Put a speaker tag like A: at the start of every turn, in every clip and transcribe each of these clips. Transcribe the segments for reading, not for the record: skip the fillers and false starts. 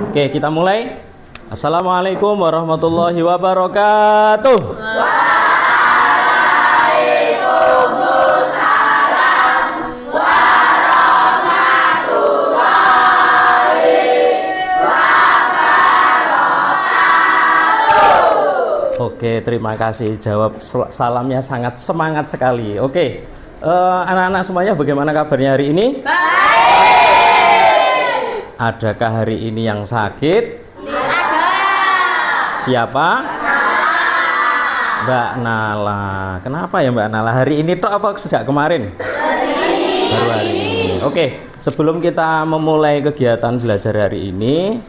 A: Oke, kita mulai. Assalamualaikum warahmatullahi wabarakatuh. Oke, terima kasih. Jawab salamnya sangat semangat sekali. Oke, anak-anak semuanya bagaimana kabarnya hari ini? Baik. Adakah hari ini yang sakit? Ada. Siapa? Mbak Nala. Kenapa ya Mbak Nala? Hari ini toh apa sejak kemarin? Baru hari ini. Oke, sebelum kita memulai kegiatan belajar hari ini,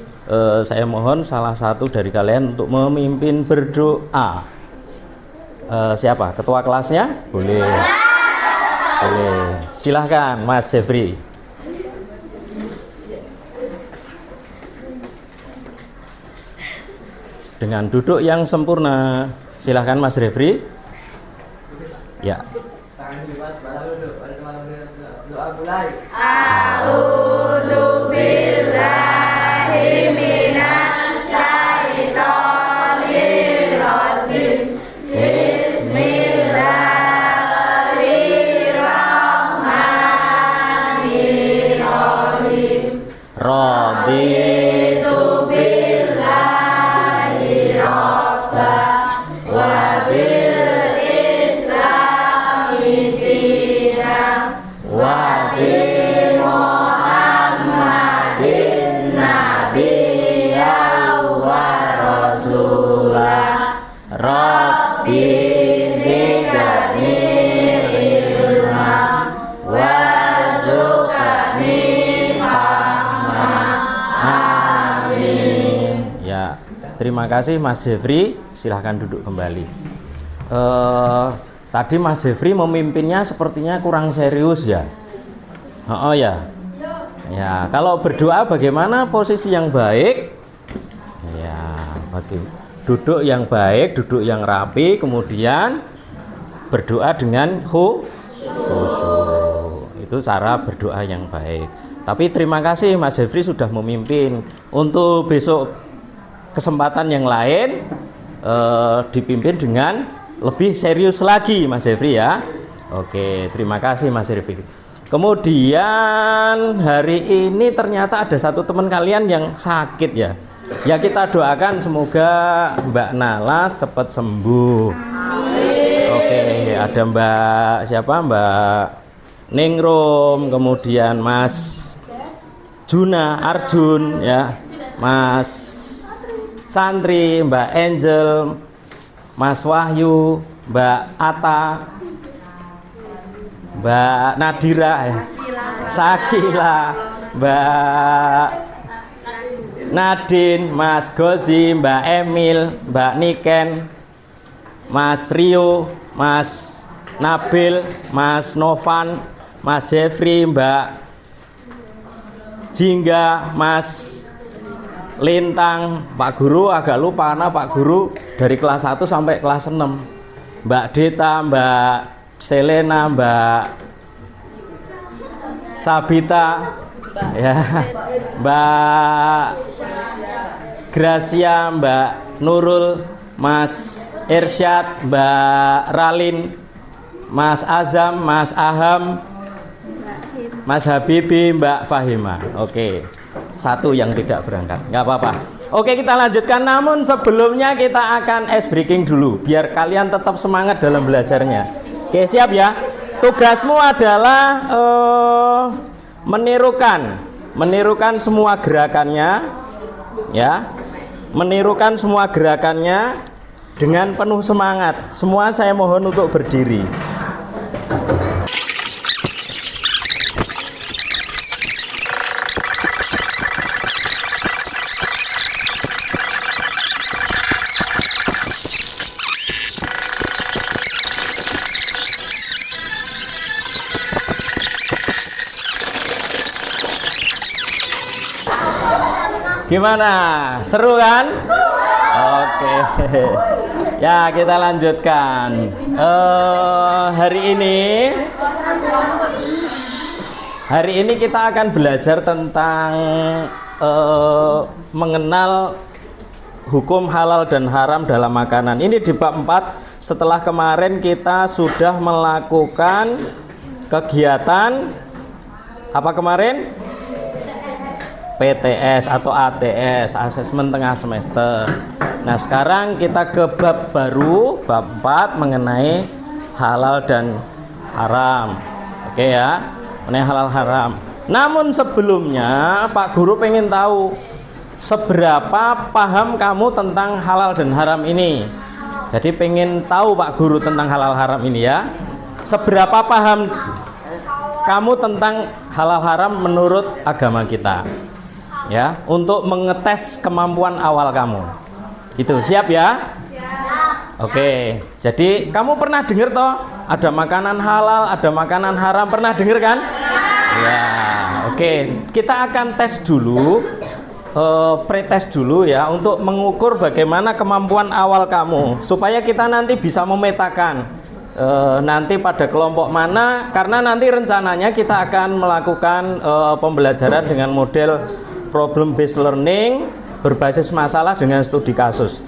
A: saya mohon salah satu dari kalian untuk memimpin berdoa. Siapa? Ketua kelasnya? Boleh. Boleh. Silahkan Mas Jeffrey. Dengan duduk yang sempurna. Silahkan Mas Jeffrey. Ya. Doa mulai. A'udzu billahi minas syaitonir rajim. Bismillahirrahmanirrahim. Raditu billahi rabba wa bil islami dinan wa bi Muhammadin nabiyyan wa rasulah. Rabbi zidni ilma warzuqni fahma. Amin. Ya, terima kasih Mas Jeffrey. Silahkan duduk kembali. Tadi Mas Jeffrey memimpinnya sepertinya kurang serius ya. Oh ya. Ya, kalau berdoa bagaimana posisi yang baik? Ya, duduk yang baik, duduk yang rapi, kemudian berdoa dengan khusyuk. Itu cara berdoa yang baik. Tapi terima kasih Mas Jeffrey sudah memimpin. Untuk besok kesempatan yang lain dipimpin dengan lebih serius lagi Mas Jeffrey ya. Oke, terima kasih Mas Jeffrey. Kemudian hari ini ternyata ada satu teman kalian yang sakit ya. Ya kita doakan semoga Mbak Nala cepat sembuh. Oke, ada Mbak siapa? Mbak Ningrum, kemudian Mas Juna Arjun ya, Mas Santri, Mbak Angel, Mas Wahyu, Mbak Ata, Mbak Nadira ya, Sakila, Mbak Nadine, Mas Gozi, Mbak Emil, Mbak Niken, Mas Rio, Mas Nabil, Mas Novan, Mas Jeffrey, Mbak Jingga, Mas Lintang, Pak Guru agak lupa karena Pak Guru dari kelas 1 sampai kelas 6. Mbak Deta, Mbak Selena, Mbak Sabita ya, Mbak Gracia, Mbak Nurul, Mas Irsyad, Mbak Ralin, Mas Azam, Mas Aham, Mas Habibi, Mbak Fahima. Oke, satu yang tidak berangkat, nggak apa-apa. Oke, kita lanjutkan. Namun sebelumnya kita akan ice breaking dulu biar kalian tetap semangat dalam belajarnya. Oke, siap ya. Tugasmu adalah menirukan semua gerakannya ya, menirukan semua gerakannya dengan penuh semangat. Semua saya mohon untuk berdiri. Gimana? Seru kan? Oke. Ya, kita lanjutkan. Hari ini kita akan belajar tentang mengenal hukum halal dan haram dalam makanan. Ini di bab 4 setelah kemarin kita sudah melakukan kegiatan apa kemarin? PTS atau ATS, asesmen tengah semester. Nah, sekarang kita ke bab baru, bab 4 mengenai halal dan haram. Oke ya, mengenai halal haram. Namun sebelumnya Pak Guru pengen tahu seberapa paham kamu tentang halal dan haram ini. Jadi pengen tahu Pak Guru tentang halal haram ini ya. Seberapa paham kamu tentang halal haram menurut agama kita? Ya, untuk mengetes kemampuan awal kamu. Itu siap ya? Siap. Oke. Jadi kamu pernah dengar toh ada makanan halal, ada makanan haram, pernah dengar kan? Ya. Oke, kita akan tes dulu, pretest dulu ya untuk mengukur bagaimana kemampuan awal kamu supaya kita nanti bisa memetakan nanti pada kelompok mana, karena nanti rencananya kita akan melakukan pembelajaran dengan model problem based learning berbasis masalah dengan studi kasus.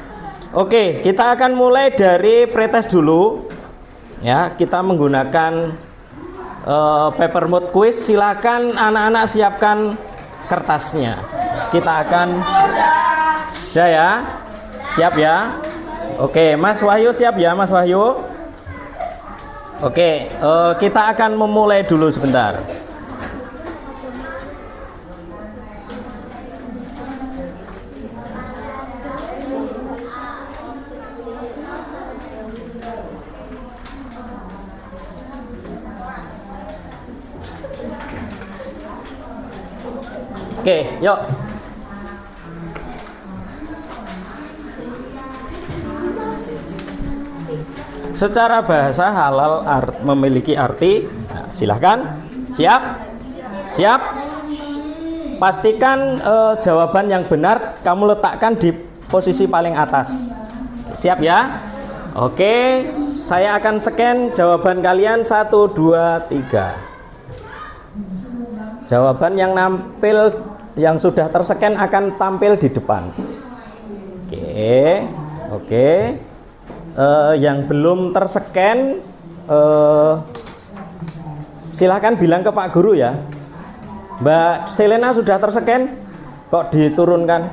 A: Oke, kita akan mulai dari pretest dulu ya. Kita menggunakan paper mode quiz. Silakan anak-anak siapkan kertasnya. Kita akan ya, siap ya. Oke, Mas Wahyu siap ya, Mas Wahyu. Oke, kita akan memulai dulu sebentar. Oke, yuk. Secara bahasa halal memiliki arti. Nah, silahkan. Siap? Siap? Pastikan jawaban yang benar kamu letakkan di posisi paling atas. Siap ya? Oke, saya akan scan jawaban kalian 1, 2, 3. Jawaban yang yang sudah terscan akan tampil di depan. Oke. Yang belum terscan silahkan bilang ke Pak Guru ya. Mbak Selena sudah terscan? Kok diturunkan?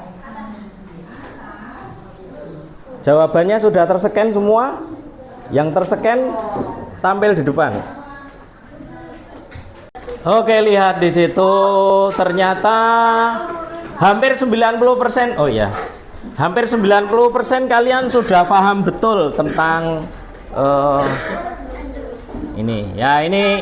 A: Jawabannya sudah terscan semua? Yang terscan tampil di depan. Oke, lihat di situ ternyata hampir 90%. Oh ya. Hampir 90% kalian sudah paham betul tentang ini. Ya, ini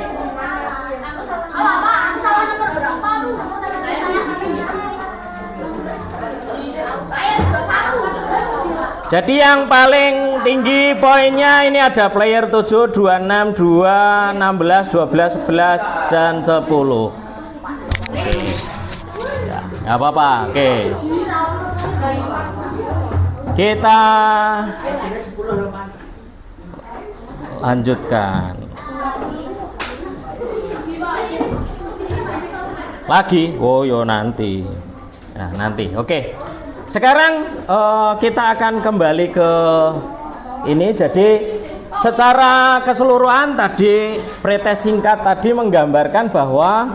A: jadi yang paling tinggi poinnya ini ada player 7, 26, 2, 16, 12, 11 dan 10. Oke. Ya, enggak apa-apa. Oke. Kita lanjutkan. Lagi. Oh, yo nanti. Nah, nanti. Oke. Sekarang kita akan kembali ke ini. Jadi secara keseluruhan tadi pretest singkat tadi menggambarkan bahwa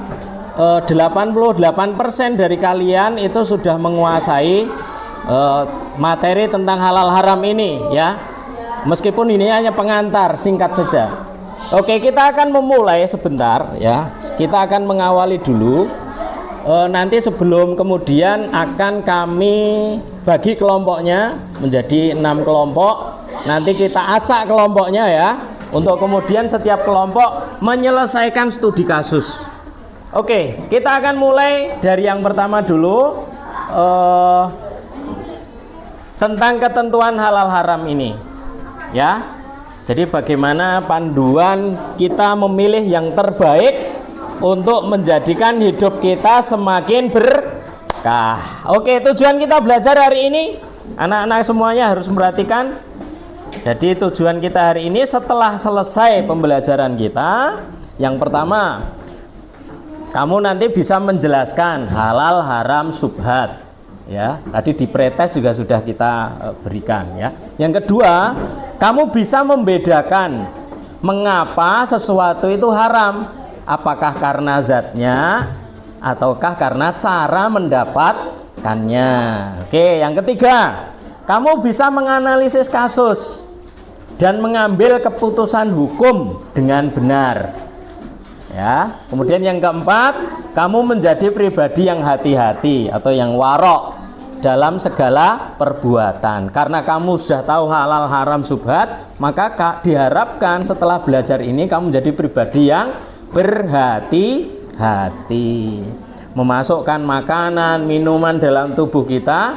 A: 88% dari kalian itu sudah menguasai materi tentang halal haram ini ya. Meskipun ini hanya pengantar singkat saja. Oke, kita akan memulai sebentar ya. Kita akan mengawali dulu. Nanti sebelum kemudian akan kami bagi kelompoknya menjadi 6 kelompok. Nanti kita acak kelompoknya ya, untuk kemudian setiap kelompok menyelesaikan studi kasus. Oke, kita akan mulai dari yang pertama dulu, tentang ketentuan halal haram ini ya. Jadi bagaimana panduan kita memilih yang terbaik untuk menjadikan hidup kita semakin berkah. Oke, tujuan kita belajar hari ini, anak-anak semuanya harus memperhatikan. Jadi tujuan kita hari ini setelah selesai pembelajaran kita, yang pertama, kamu nanti bisa menjelaskan halal, haram, syubhat. Ya, tadi di pretest juga sudah kita berikan ya. Yang kedua, kamu bisa membedakan mengapa sesuatu itu haram. Apakah karena zatnya ataukah karena cara mendapatkannya. Oke, yang ketiga, kamu bisa menganalisis kasus dan mengambil keputusan hukum dengan benar. Ya, kemudian yang keempat, kamu menjadi pribadi yang hati-hati atau yang warok dalam segala perbuatan. Karena kamu sudah tahu halal, haram, syubhat, maka diharapkan setelah belajar ini kamu menjadi pribadi yang berhati-hati. Memasukkan makanan, minuman dalam tubuh kita,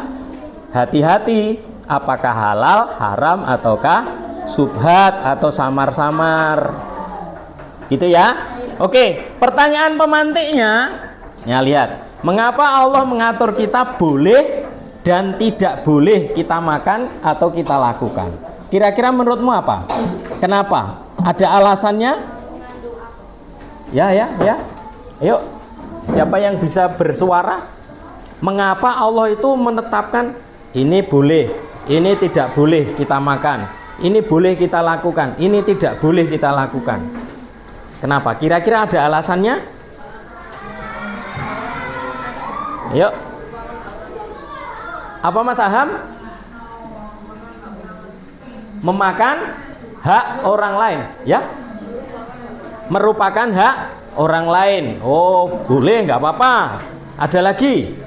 A: hati-hati apakah halal, haram, ataukah syubhat atau samar-samar. Gitu ya. Oke, pertanyaan pemantiknya, ya lihat, mengapa Allah mengatur kita boleh dan tidak boleh kita makan atau kita lakukan? Kira-kira menurutmu apa? Kenapa? Ada alasannya? Ya. Ayo, siapa yang bisa bersuara? Mengapa Allah itu menetapkan ini boleh, ini tidak boleh kita makan, ini boleh kita lakukan, ini tidak boleh kita lakukan? Kenapa? Kira-kira ada alasannya? Yuk. Apa Mas Aham? Memakan hak orang lain, ya? Merupakan hak orang lain. Oh, boleh, nggak apa-apa. Ada lagi?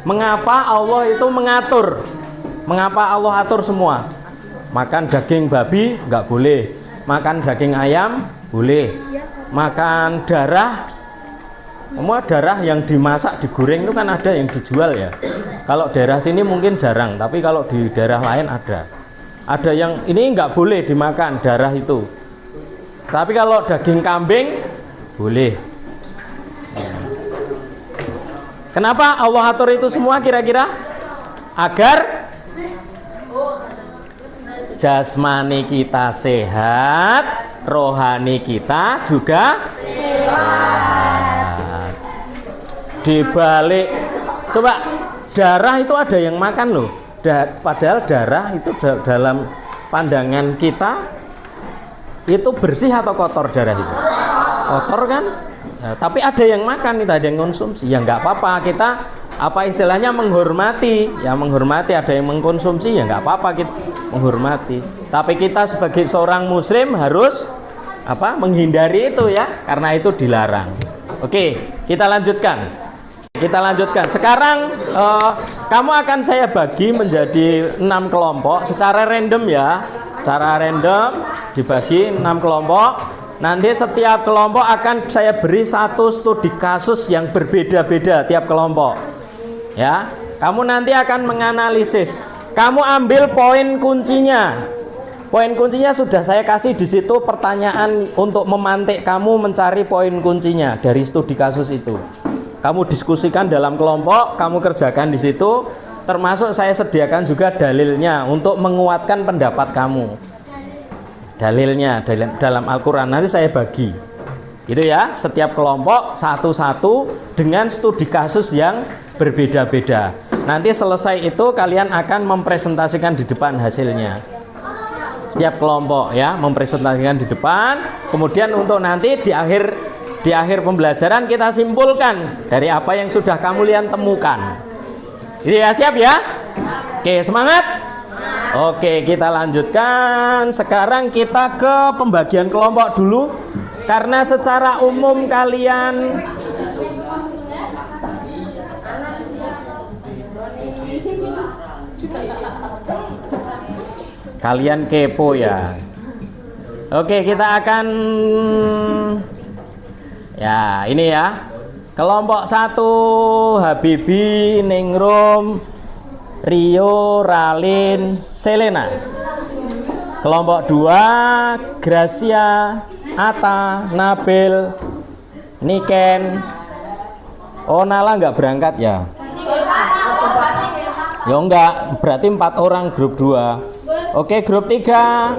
A: Mengapa Allah itu mengatur? Mengapa Allah atur semua? Makan daging babi nggak boleh, makan daging ayam boleh, makan darah, semua darah yang dimasak, digoreng itu kan ada yang dijual ya. Kalau daerah sini mungkin jarang, tapi kalau di daerah lain ada. Ada yang ini nggak boleh dimakan darah itu. Tapi kalau daging kambing boleh. Kenapa Allah atur itu semua kira-kira? Agar jasmani kita sehat, rohani kita juga sehat. Dibalik, coba darah itu ada yang makan loh. Padahal darah itu dalam pandangan kita itu bersih atau kotor darah itu? Kotor kan? Nah, tapi ada yang makan itu, ada yang konsumsi. Ya nggak apa-apa, kita apa istilahnya menghormati. Ya menghormati, ada yang mengkonsumsi ya nggak apa-apa kita menghormati. Tapi kita sebagai seorang muslim harus apa? Menghindari itu ya, karena itu dilarang. Oke, kita lanjutkan. Sekarang kamu akan saya bagi menjadi 6 kelompok secara random ya. Secara random dibagi 6 kelompok. Nanti setiap kelompok akan saya beri satu studi kasus yang berbeda-beda tiap kelompok. Ya, kamu nanti akan menganalisis. Kamu ambil poin kuncinya. Poin kuncinya sudah saya kasih di situ, pertanyaan untuk memantik kamu mencari poin kuncinya dari studi kasus itu. Kamu diskusikan dalam kelompok, kamu kerjakan di situ, termasuk saya sediakan juga dalilnya untuk menguatkan pendapat kamu. Dalilnya dalam Al-Quran nanti saya bagi. Itu ya, setiap kelompok satu-satu dengan studi kasus yang berbeda-beda. Nanti selesai itu kalian akan mempresentasikan di depan hasilnya. Setiap kelompok ya mempresentasikan di depan. Kemudian untuk nanti di akhir pembelajaran kita simpulkan dari apa yang sudah kamu lihat temukan. Jadi ya, siap ya? Oke, semangat. Oke, kita lanjutkan. Sekarang kita ke pembagian kelompok dulu. Karena secara umum kalian kepo ya. Oke, kita akan ya, ini ya. Kelompok 1 Habibi, Ningrum, Rio, Ralin, Selena. Kelompok 2 Gracia, Ata, Nabil, Niken. Oh, Nala nggak berangkat ya? Ya enggak, berarti 4 orang grup 2. Oke, grup 3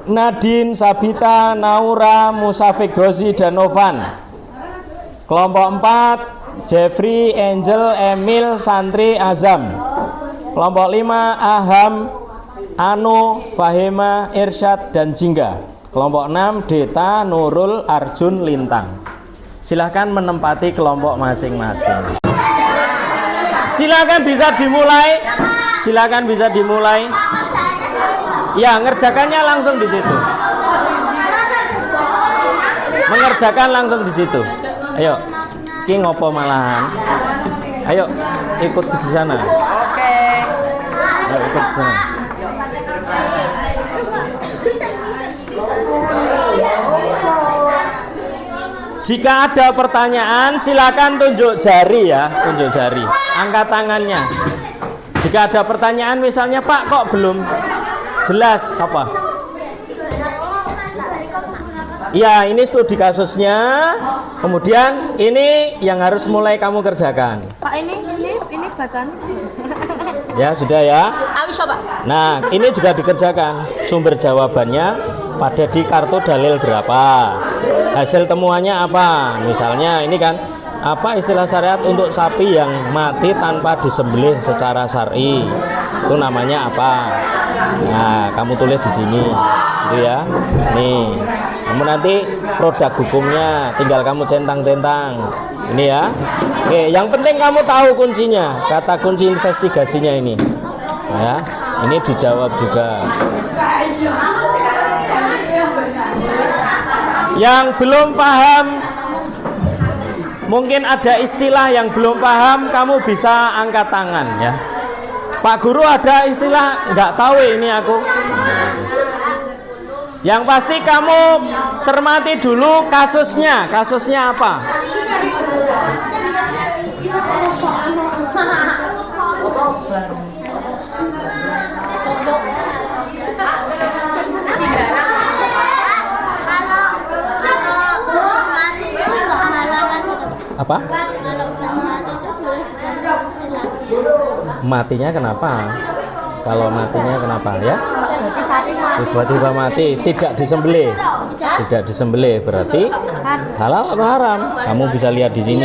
A: Nadine, Sabita, Naura, Musafik Gozi, dan Novan. Kelompok 4 Jeffrey, Angel, Emil, Santri, Azam. Kelompok 5 Aham, Ano, Fahima, Irsyad, dan Jingga. Kelompok 6 Deta, Nurul, Arjun, Lintang. Silahkan menempati kelompok masing-masing. Silakan bisa dimulai. Silakan bisa dimulai. Ya, ngerjakannya langsung di situ. Mengerjakan langsung di situ. Ayo, ki ngopo malahan. Ayo, ikut di sana.
B: Oke.
A: Ayo ikut di sana. Jika ada pertanyaan, silakan tunjuk jari ya, tunjuk jari. Angkat tangannya. Jika ada pertanyaan, misalnya Pak, kok belum jelas apa? Ya, ini studi kasusnya. Kemudian ini yang harus mulai kamu kerjakan.
B: Pak, ini bacaan.
A: Ya, sudah ya.
B: Ayo coba.
A: Nah, ini juga dikerjakan. Sumber jawabannya pada di kartu dalil berapa? Hasil temuannya apa? Misalnya ini kan apa istilah syariat untuk sapi yang mati tanpa disembelih secara syar'i? Itu namanya apa? Nah, kamu tulis di sini. Itu ya. Nih. Kamu nanti produk hukumnya tinggal kamu centang-centang. Ini ya. Oke, yang penting kamu tahu kuncinya. Kata kunci investigasinya ini. Ya. Ini dijawab juga. Yang belum paham, mungkin ada istilah yang belum paham, kamu bisa angkat tangan ya. Pak Guru ada istilah nggak tahu ini aku. Yang pasti kamu cermati dulu kasusnya. Kasusnya apa? Apa? Matinya kenapa? Kalau matinya kenapa ya? Tiba-tiba mati, tidak disembelih. Tidak disembelih berarti halal atau haram? Kamu bisa lihat di sini.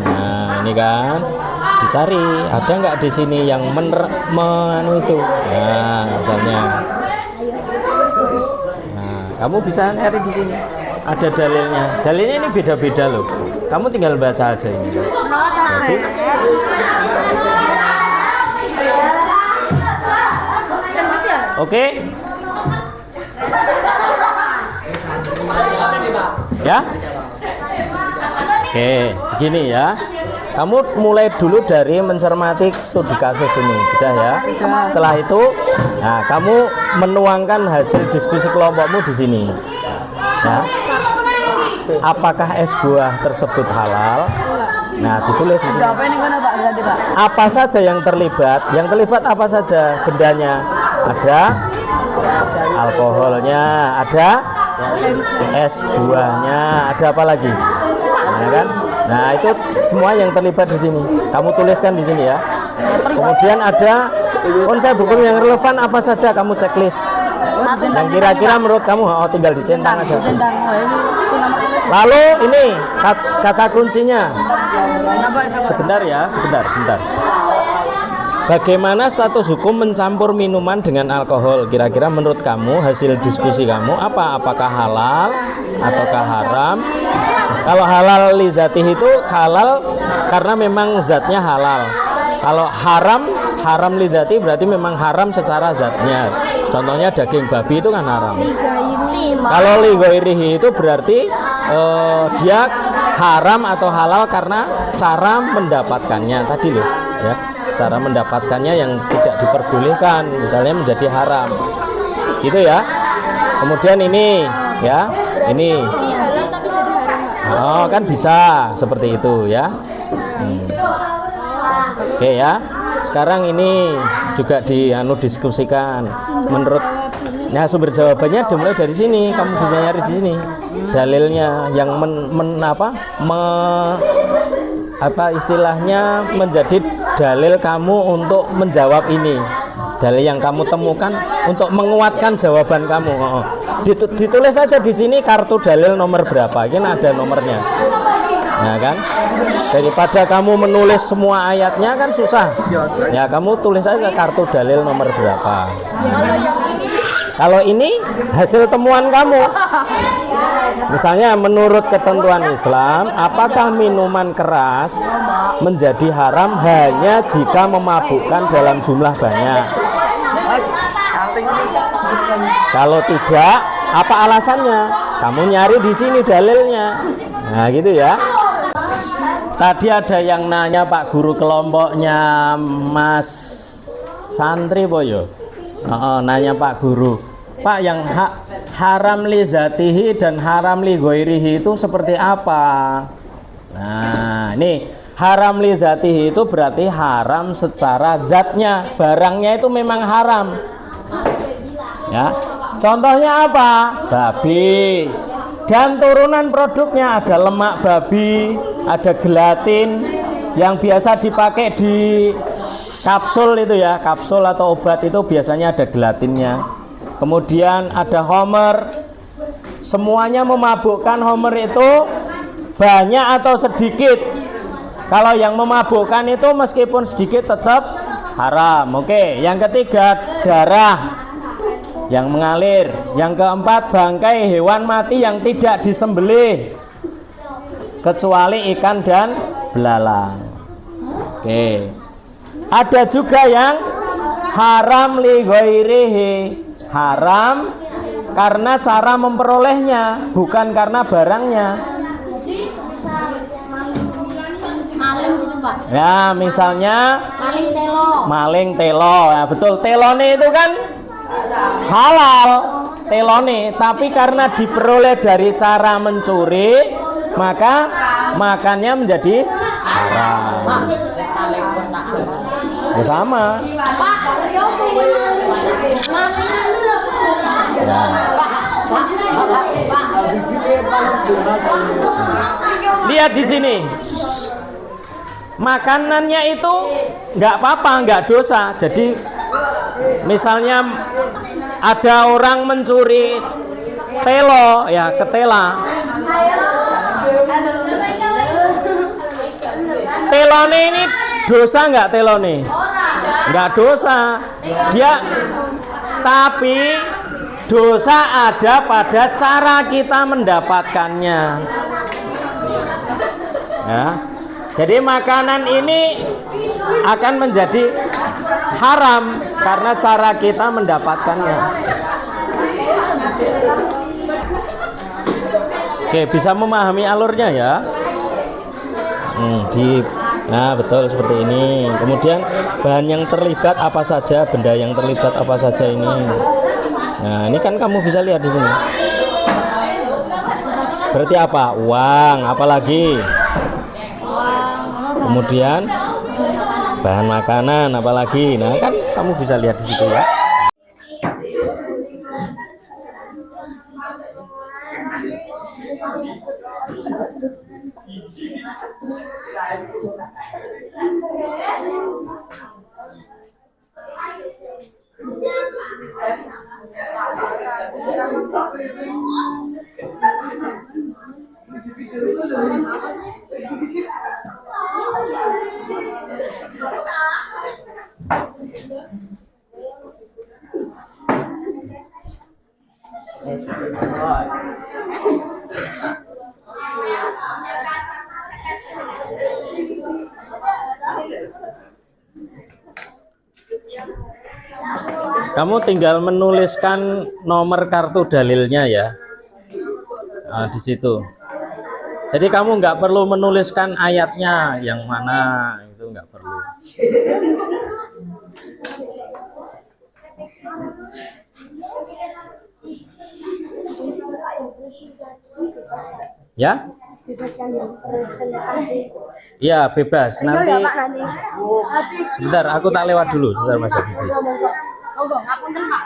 A: Nah, ini kan dicari, ada nggak di sini yang itu? Nah, misalnya. Nah, kamu bisa nyari di sini. Ada dalilnya. Dalilnya ini beda-beda loh. Kamu tinggal baca aja ini. Jadi, oke. Ya. Oke, begini ya. Kamu mulai dulu dari mencermati studi kasus ini, sudah ya. Setelah itu, nah kamu menuangkan hasil diskusi kelompokmu di sini. Ya. Apakah es buah tersebut halal? Nah, ditulis di sini. Apa saja yang terlibat? Yang terlibat apa saja bendanya? Ada alkoholnya, ada es buahnya, ada apa lagi? Nah, kan? Nah, itu semua yang terlibat di sini. Kamu tuliskan di sini ya. Kemudian ada konsep hukum yang relevan apa saja, kamu checklist. Yang kira-kira menurut kamu tinggal dicentang aja. Lalu ini kata kuncinya. Sebentar ya, sebentar. Bagaimana status hukum mencampur minuman dengan alkohol? Kira-kira menurut kamu hasil diskusi kamu apa? Apakah halal ataukah haram? Kalau halal li zatih itu halal karena memang zatnya halal. Kalau haram li zatih berarti memang haram secara zatnya. Contohnya daging babi itu kan haram. Kalau li ghairihi itu berarti dia haram atau halal karena cara mendapatkannya tadi loh ya. Cara mendapatkannya yang tidak diperbolehkan misalnya menjadi haram gitu ya. Kemudian ini ya, ini oh kan bisa seperti itu ya. Oke ya, sekarang ini juga diskusikan menurut sumber jawabannya dimulai dari sini. Kamu bisa nyari di sini dalilnya yang apa istilahnya menjadi dalil kamu untuk menjawab ini, dalil yang kamu temukan untuk menguatkan jawaban kamu. Ditulis saja di sini kartu dalil nomor berapa, ini ada nomornya Nah kan, daripada kamu menulis semua ayatnya kan susah. Ya kamu tulis aja kartu dalil nomor berapa. Kalau ini hasil temuan kamu. Misalnya menurut ketentuan Islam, apakah minuman keras menjadi haram hanya jika memabukkan dalam jumlah banyak? Kalau tidak, apa alasannya? Kamu nyari di sini dalilnya. Nah, gitu ya. Tadi ada yang nanya Pak Guru kelompoknya Mas Santri Boyo. Nanya Pak Guru, Pak, yang haram li zatihi dan haram li ghairihi itu seperti apa? Nah, ini haram li zatihi itu berarti haram secara zatnya, barangnya itu memang haram. Ya, contohnya apa? Babi. Dan turunan produknya ada lemak babi, ada gelatin yang biasa dipakai di kapsul itu ya, kapsul atau obat itu biasanya ada gelatinnya. Kemudian ada homer, semuanya memabukkan. Homer itu banyak atau sedikit. Kalau yang memabukkan itu meskipun sedikit tetap haram. Oke, yang ketiga darah yang mengalir. Yang keempat bangkai hewan mati yang tidak disembelih kecuali ikan dan belalang. Oke. Ada juga yang haram li ghairihi, haram karena cara memperolehnya, bukan karena barangnya.
B: Maling gitu Pak.
A: Ya, misalnya
B: Maling telo.
A: maling telo. Ya, betul, telone itu kan halal, telone, tapi karena diperoleh dari cara mencuri, maka makannya menjadi haram. Ya, sama. Ya. Lihat di sini. Makanannya itu nggak apa-apa, nggak dosa. Jadi misalnya ada orang mencuri telo, ya ketela. Telone ini dosa nggak telone? Nggak dosa. Dia tapi dosa ada pada cara kita mendapatkannya. Ya. Jadi makanan ini akan menjadi haram karena cara kita mendapatkannya. Oke, bisa memahami alurnya ya. Nah, betul seperti ini. Kemudian bahan yang terlibat apa saja, benda yang terlibat apa saja ini. Nah, ini kan kamu bisa lihat di sini. Berarti apa? Uang, apalagi? Kemudian bahan makanan apalagi. Nah, kan kamu bisa lihat di situ ya. Kamu tinggal menuliskan nomor kartu dalilnya ya. Nah, di situ. Jadi kamu nggak perlu menuliskan ayatnya yang mana, itu nggak perlu. Ya? Iya, bebas. Nanti sebentar, aku tak lewat dulu. Sebentar Mas Habibie.
B: Ngapunten Pak.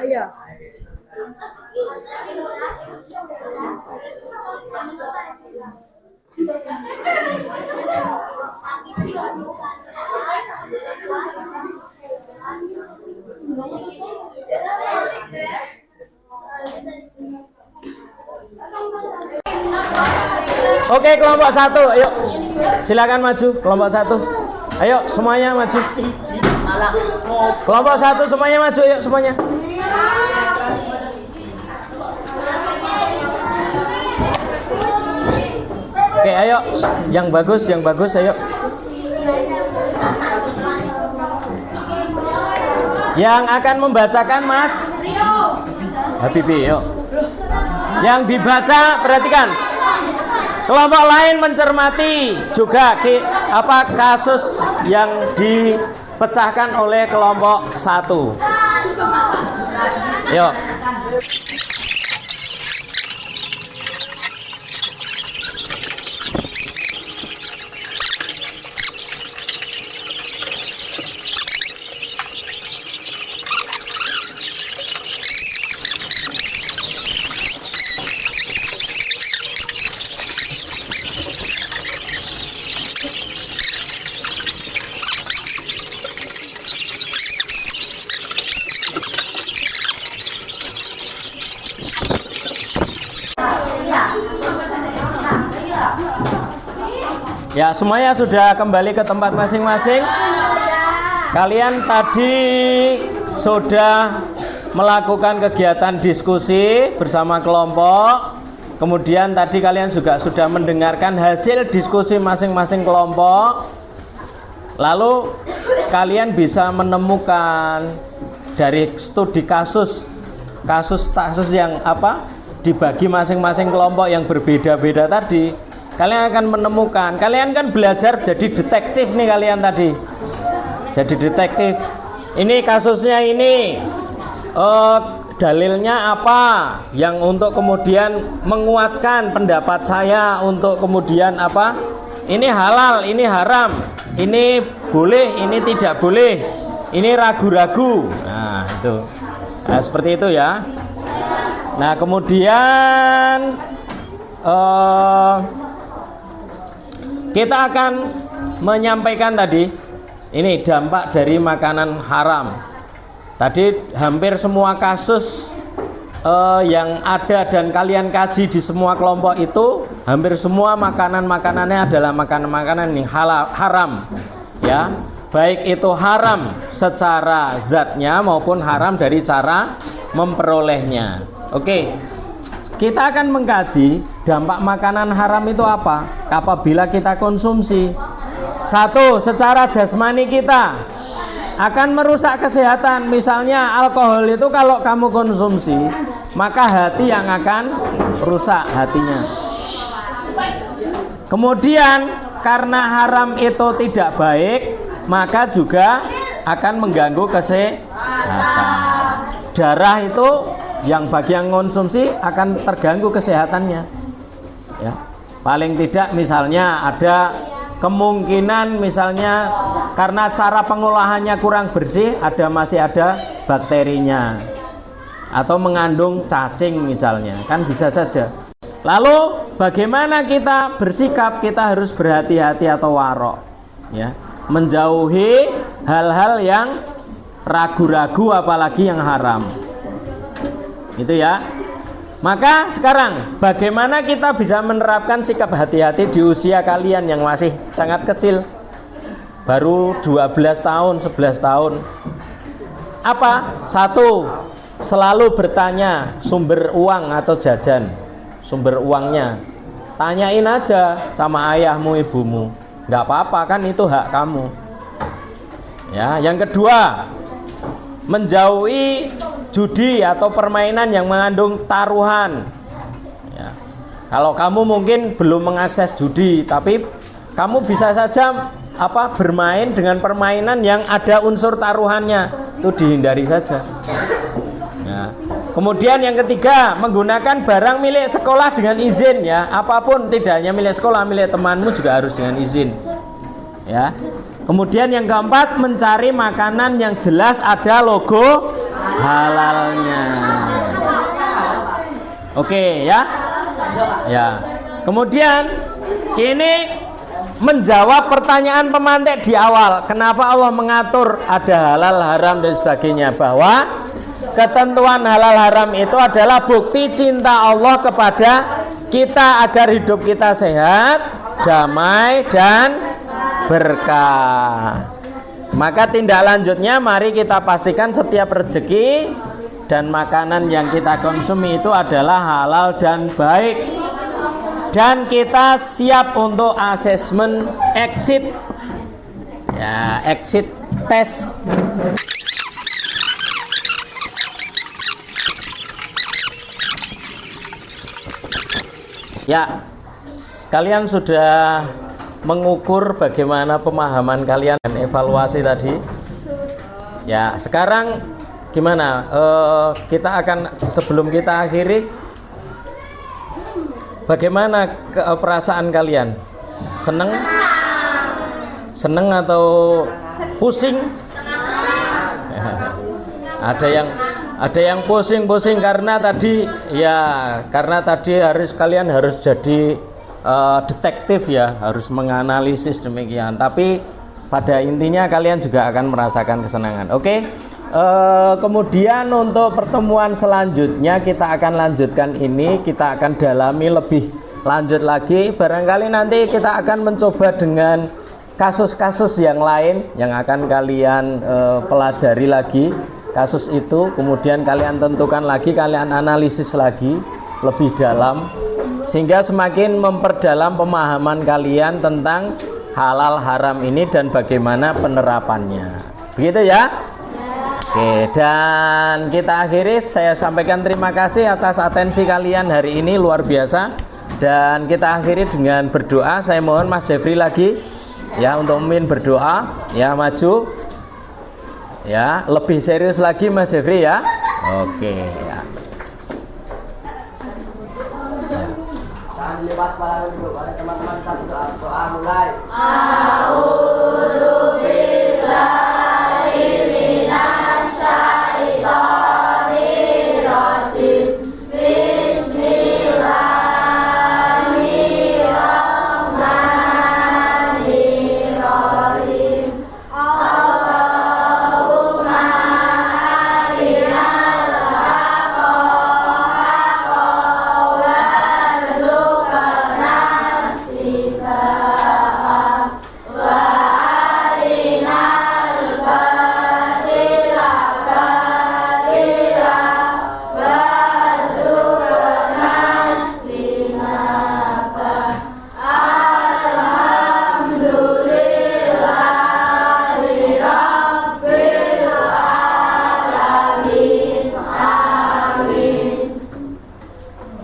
B: Kaya.
A: Oke, kelompok 1, ayo silakan maju. Kelompok 1, ayo semuanya maju. Kelompok 1 semuanya maju, ayo semuanya. Oke, ayo yang bagus, ayo. Yang akan membacakan Mas Habibie, yuk. Yang dibaca perhatikan. Kelompok lain mencermati juga kasus yang dipecahkan oleh kelompok 1. Yuk. Ya, semuanya sudah kembali ke tempat masing-masing. Kalian tadi sudah melakukan kegiatan diskusi bersama kelompok. Kemudian tadi kalian juga sudah mendengarkan hasil diskusi masing-masing kelompok. Lalu kalian bisa menemukan dari studi kasus yang dibagi masing-masing kelompok yang berbeda-beda tadi. Kalian akan menemukan, kalian kan belajar jadi detektif nih kalian tadi. Jadi detektif. Ini kasusnya ini. Dalilnya apa yang untuk kemudian menguatkan pendapat saya untuk kemudian apa? Ini halal, ini haram. Ini boleh, ini tidak boleh. Ini ragu-ragu. Nah, itu. Nah, seperti itu ya. Nah, kemudian kita akan menyampaikan tadi ini dampak dari makanan haram. Tadi hampir semua kasus yang ada dan kalian kaji di semua kelompok itu hampir semua makanannya adalah makanan-makanan yang haram, ya. Baik itu haram secara zatnya maupun haram dari cara memperolehnya. Oke. Kita akan mengkaji dampak makanan haram itu apa apabila kita konsumsi. 1, secara jasmani kita akan merusak kesehatan. Misalnya alkohol itu kalau kamu konsumsi, maka hati yang akan rusak hatinya. Kemudian karena haram itu tidak baik, maka juga akan mengganggu kesehatan. Darah itu yang bagi yang konsumsi akan terganggu kesehatannya, ya. Paling tidak misalnya ada kemungkinan misalnya karena cara pengolahannya kurang bersih, masih ada bakterinya atau mengandung cacing misalnya, kan bisa saja. Lalu bagaimana kita bersikap? Kita harus berhati-hati atau warok, ya, menjauhi hal-hal yang ragu-ragu apalagi yang haram. Itu ya. Maka sekarang bagaimana kita bisa menerapkan sikap hati-hati di usia kalian yang masih sangat kecil, baru 12 tahun, 11 tahun. Apa? 1, selalu bertanya sumber uang atau jajan, sumber uangnya. Tanyain aja sama ayahmu, ibumu. Nggak apa-apa, kan itu hak kamu. Ya, yang kedua, menjauhi judi atau permainan yang mengandung taruhan, ya. Kalau kamu mungkin belum mengakses judi, tapi kamu bisa saja bermain dengan permainan yang ada unsur taruhannya, itu dihindari saja, ya. Kemudian yang ketiga, menggunakan barang milik sekolah dengan izin, ya. Apapun, tidak hanya milik sekolah, milik temanmu juga harus dengan izin, ya. Kemudian yang keempat, mencari makanan yang jelas ada logo halalnya. Oke, ya. Ya. Kemudian ini menjawab pertanyaan pemantik di awal. Kenapa Allah mengatur ada halal, haram dan sebagainya? Bahwa ketentuan halal haram itu adalah bukti cinta Allah kepada kita agar hidup kita sehat, damai dan berkah. Maka tindak lanjutnya mari kita pastikan setiap rezeki dan makanan yang kita konsumi itu adalah halal dan baik. Dan kita siap untuk asesmen exit. Ya, exit test. Ya, kalian sudah mengukur bagaimana pemahaman kalian dan evaluasi tadi. Ya, sekarang gimana? Kita akan sebelum kita akhiri, bagaimana perasaan kalian? Seneng? Seneng atau pusing? Ada yang pusing-pusing karena tadi kalian harus jadi detektif ya, harus menganalisis demikian. Tapi pada intinya kalian juga akan merasakan kesenangan. Oke. Kemudian untuk pertemuan selanjutnya kita akan lanjutkan ini, kita akan dalami lebih lanjut lagi. Barangkali nanti kita akan mencoba dengan kasus-kasus yang lain yang akan kalian pelajari lagi. Kasus itu kemudian kalian tentukan lagi, kalian analisis lagi lebih dalam sehingga semakin memperdalam pemahaman kalian tentang halal haram ini dan bagaimana penerapannya. Begitu ya? Oke, dan kita akhiri, saya sampaikan terima kasih atas atensi kalian hari ini, luar biasa. Dan kita akhiri dengan berdoa. Saya mohon Mas Jeffrey lagi ya untuk memimpin berdoa ya, maju. Ya, lebih serius lagi Mas Jeffrey ya. Oke ya.
C: Lewat para dulu, ada teman-teman kita berdoa mulai.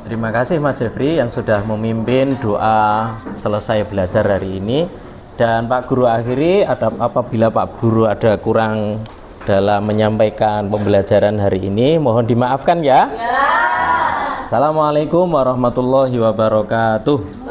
A: Terima kasih Mas Jeffrey yang sudah memimpin doa selesai belajar hari ini. Dan Pak Guru akhiri, apabila Pak Guru ada kurang dalam menyampaikan pembelajaran hari ini, mohon dimaafkan ya. Assalamualaikum warahmatullahi wabarakatuh.